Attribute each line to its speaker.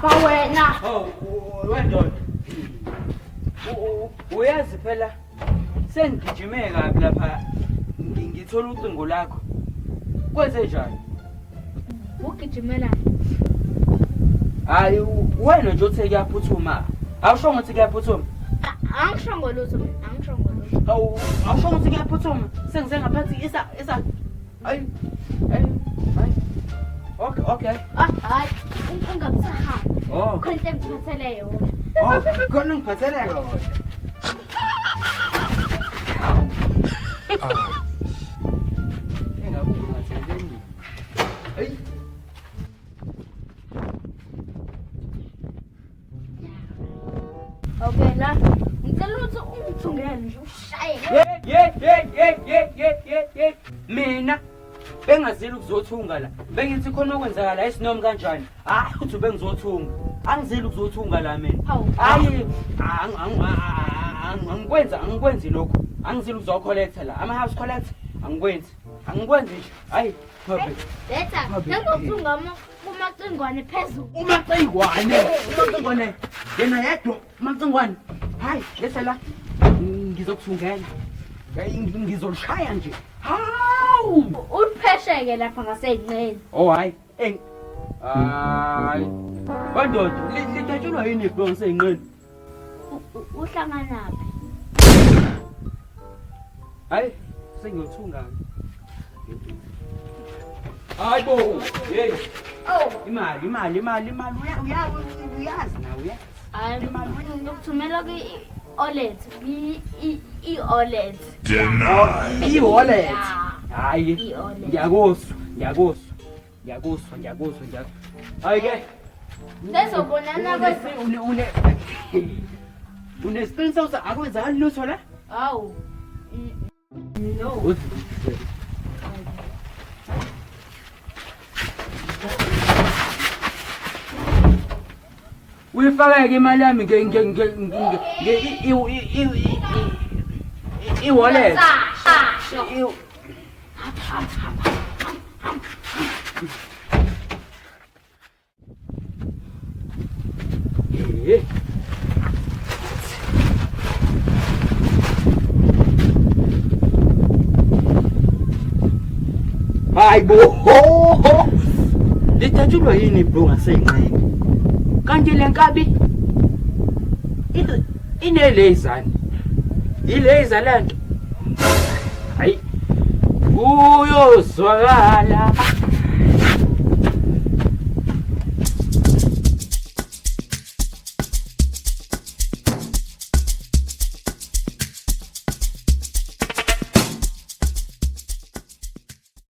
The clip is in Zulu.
Speaker 1: Papa wena.
Speaker 2: Oh, wendoda. Uyazi phela sengigijime kabi lapha ngithola ucingo lakho. Kwenze njani?
Speaker 1: Ugijimela.
Speaker 2: Hayi wena nje uthe kuyaphuthuma. Awusho ukuthi kuyaphuthuma?
Speaker 1: Angishongo lutho mina, angishongo lutho.
Speaker 2: Awusho ukuthi kuyaphuthuma. Sengize ngaphansi isa. Hayi. Okay.
Speaker 1: Hayi, ungabusaha.
Speaker 2: Oh.
Speaker 1: Khona into engiphathele yona.
Speaker 2: Oh, khona ngiphathele yona.
Speaker 1: Okay, la. Ngicela ukuthi ungithungele nje ushaye.
Speaker 2: Yeah. Mina bengazile ukuzothunga la. Bengithi khona okwenzakala isinomi kanjani? Hayi uthi bengizothunga. Angizile ukuzothunga la mina. Hayi angikwenzi lokho. Angizile ukuzocollecta la. Ama house collect angikwenzi nje. Hayi phephe.
Speaker 1: Letha, ngizothunga umacingwane phezulu.
Speaker 2: Umacingwane. Yena yedwa umacingwane. Hayi, letha la. Ngizokuthungela. Ngizolishaya nje. Hawu!
Speaker 1: Uphesheke lapha ngaseyincane.
Speaker 2: Oh hayi. Hayi. Bandodo, lidatshulwa yini ibhongo seyinqeni?
Speaker 1: Uhlanganaphi?
Speaker 2: Hayi, sengiyothunga. Hayibo, hey.
Speaker 1: Oh,
Speaker 2: Imali. Uyazi na uyazi.
Speaker 1: hayi ngikuthumela ki-OLED. I-OLED.
Speaker 2: I-wallet. Hayi.
Speaker 1: I-OLED.
Speaker 2: Ngiyakuzwa. Hayi ke.
Speaker 1: Sezobonana
Speaker 2: Unesiqiniseko akwenzakali lutho la?
Speaker 1: Hawu. No.
Speaker 2: Uyifaka imali yami i-wallet. Hayibo. Lidatshulwa yini ibhongo ngaseyinqeni? Kanti le nkabi inelezani. Ileza lento. Hayi. Uyozwakala.